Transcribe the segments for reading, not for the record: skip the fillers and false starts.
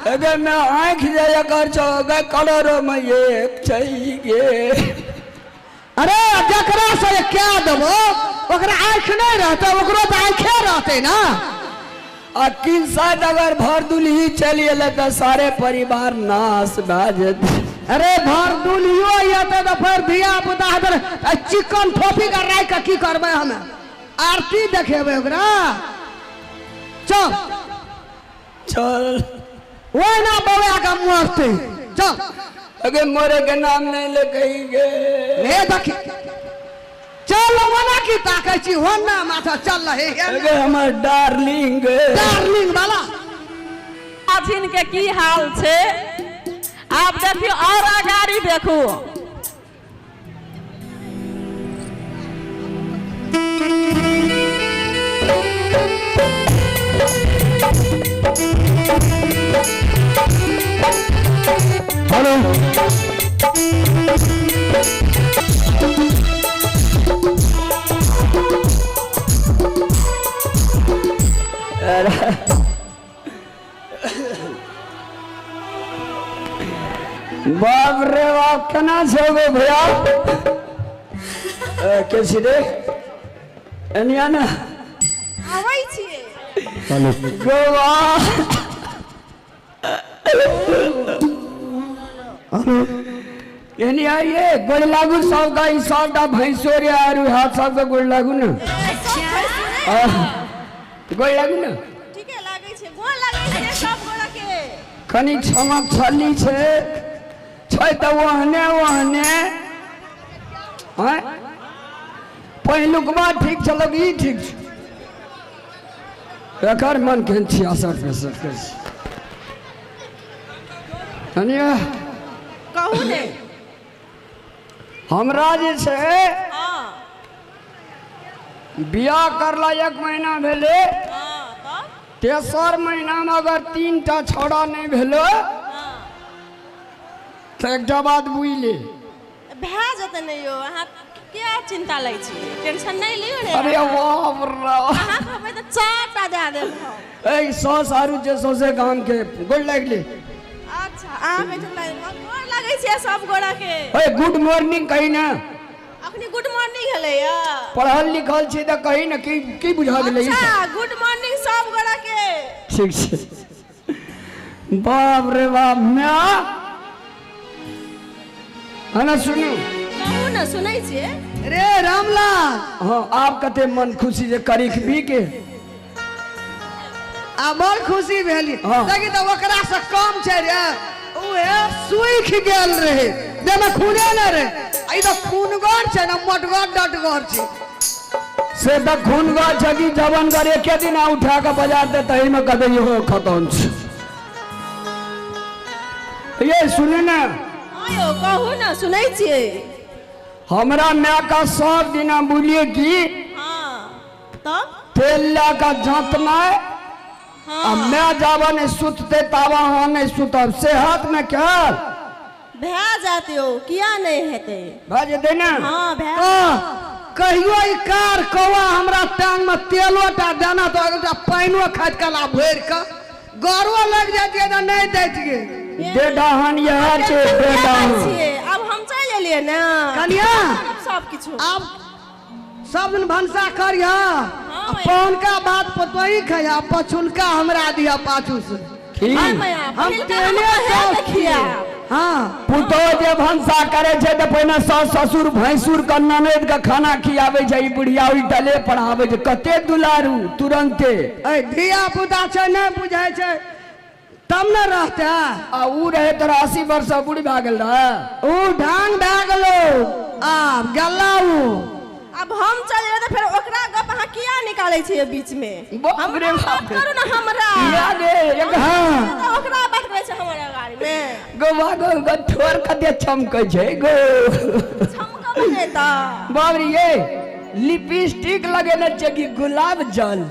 अगर मैं आँख जाया कर चोगा कलर में एक चाहिए। अरे जकरा से क्या दबो ओकरा आँख नहीं रहता ओकरो तो आँखें रहते ना। अकिल शायद अगर भर दुल्ही चलिए तो सारे परिवार नाश बाजत। अरे भर दुल्हियो आते तो फिर धिया पुता इधर चिकन थोपी कर रहा है की करबे हमें आरती देखेबे ओकरा। चल चल वो ना बउआ का मूर्ति चल। अगर मोरे के नाम नहीं ले कहेंगे ए देखी चल मना की ताके छी होना माथा चल रहे अगर हमार डार्लिंग वाला अथिन के की हाल छे आप देखियो और आगाड़ी देखो। हेलो बाप रे बाप केना छो गो भैया कैसी रे एनिया ना आबै छिए गोवा एनिया ये गोड़ लागू सब का ई सबटा भैंसोरे आरु हाथ सब का गोड़ लागू ना गोड़ लागू ना ठीक है लागे छे गोड़ लागे छे सब गोड़ के कनी चमक छली छे छै त वहने हैं पहिलुकवा ठीक छलक ई ठीक छ एकर मन केन 66 के कनिया कहू ने हमरा जे छे हां बियाह करला 1 महीना भेले हां तब तेसर महीना में अगर 3टा छोड़ा नहीं भेलो तो एक बात बुझले भए जते नहीं यो अहाँ क्या चिंता लै छी टेंशन नहीं लियो ने। अरे बाप रे अहाँ कहबै त चाटा दे देब ए 100 सारू जे 100 से काम के गोड़ लागले। अच्छा अहाँ के चला गोड़ लागे छे सब गोड़ा के। ओए गुड मॉर्निंग कही ना अखनी गुड मॉर्निंग हले या पढ़ल लिखल छी त कही ना की बुझा गेलै। अच्छा गुड मॉर्निंग सब गोड़ा के ठीक छे बाप रे बाप मैं है सुनू कहू ना सुनै छिए। रे रामलाल हाँ आप कते मन खुशी जे करिक भी के आ बड़ खुशी भेली देखी तो ओकरा से कम छे रे ओए सुख गेल रहे देमे खूने न रे ई तो खूनगर छे ना मोटगर डटगर छे से त खूनगर छकी जवन कर एक दिन उठा के बाजार दे तही में कदे हो खत्म छ। ये सुने ना आयो कहू ना सुनै छिए। हमरा मैं का सब दिना बोलिए कि हां तब तेल ला का जातना हां मैं जावा नहीं सुतते तावा हाँ नहीं सुतब सेहत में क्या भए जाते हो किया नहीं हेते भाज देना हां भए कहियो ई कार कौवा हमरा टांग में तेलोटा देना तो एकटा पानियो खाइत कला भर के गरो लग जातिए त नहीं दैतिए बेडहान यह छे बेडहान अब हम चल एलिए ना कनिया सब किछु अब सब दिन भंसा करिया पौनका बात पतोई खया पछुलका हमरा दिया पाछू से हम तेने देखिया हां पुतो जे भंसा करे छे त पहिने सास ससुर भैंसुर क ननद के खाना खियावे छै ई बुढ़िया ओइ तले पढ़ावे छै कते दुलारू तुरंते ए धिया पुता छै नहीं बुझाय छै तब न रहते आ ऊ रहे तो 80 वर्ष बूढ़ी भा गेल रहे ऊ ढंग भा गेलो आब गल्लाऊ अब हम चल रहे फिर ओकरा गप अहाँ किया निकालै छिए बीच में बाप रे बाप करू ना हमरा याद है एक हां तो ओकरा बात करे छै हमरा गाड़ी में गोवा गो ठोर कते चमकै छै गो चमकब ने त बाप रे ये लिपस्टिक लगेने छै कि गुलाब जल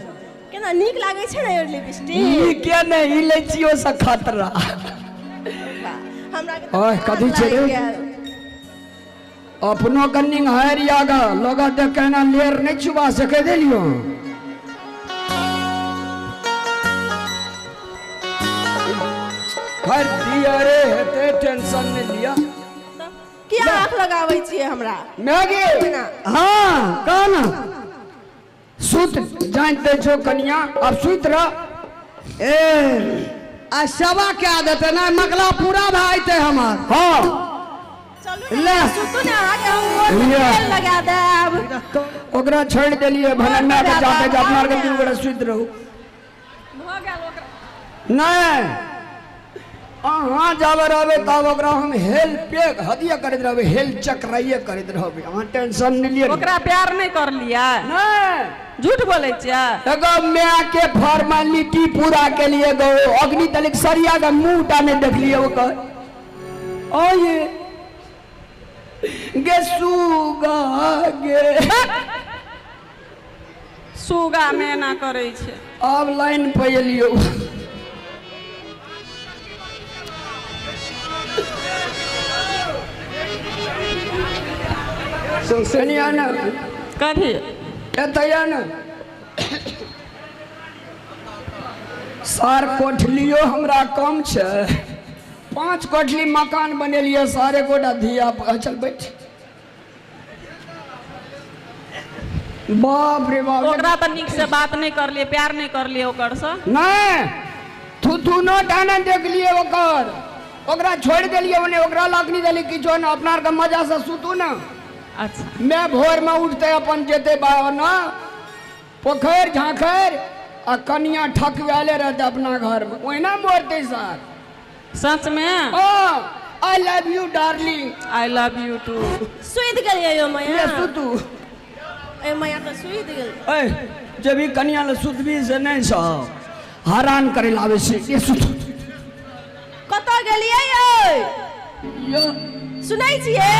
केना नीक लागे छै ना लिपस्टिक ई के नहीं इलायचियो से खतरा हमरा के ओए कथि छै रे अपनो कन्निंग हरिया गा लगा दे कहना लेर नहीं छुबा सके देलियो खैर दिया रे हेते टेंशन नहीं लिया किया आँख लगाबै छियै हमरा मैगी हाँ कौन सुत जान दे छो कन्या अब सुत रह ए आ सबा क्या देते ना मगला पूरा भाई थे हमार हाँ चलू ले। ने सुतू ने आगे हम गोर में लिया। तेल लगा देब ओकरा छोड़ देलिए भरना के जाते जा अपना के दिन बड़ा सुत रहू भ गेल ओकरा नहीं अहाँ जावे रहबे तब ओकरा हम हेल्प हदिया करैत रहबे हेल्प चक्राइए करैत रहबे अहाँ टेंशन नहीं लिए ओकरा प्यार नहीं कर लिया नहीं झूठ बोले छियै एगो मैं के फॉर्मेलिटी पूरा के लिए गो अग्नि तलिक सरिया का मुंह टाने देख लिए ओकर ओए गे सुगा गे सुगा में ना करे छै अब लाइन पे एलियो सुनिया ना कथी एतया ना सार कोठलियो हमरा कम छै 5 कोठली मकान बनेलिए सारे गोटा धिया चल बैठ बाप रे बाप ओकरा तो निक से बात नहीं कर लिए प्यार नहीं कर लिए ओकर से नहीं तू न डाना देख लिए ओकरा छोड़ देलिए ओने ओकरा लाकनी देली किछो न अपना के मजा से सुतू ना अच्छा मैं भोर में उठते अपन जेते ना पोखर झांखर आ कनिया ठकवाले रहते अपना घर में ओहिना मोरते सर सच में I love you darling I love you too सुइत गेलियै यो ये मैया सुतू ए मैया तो सुइत गेल ए जब भी कनिया ले सुतबी से नहीं सो हैरान करे लावे से ये सुतू कतऽ गेलियै यो यो सुनै छियै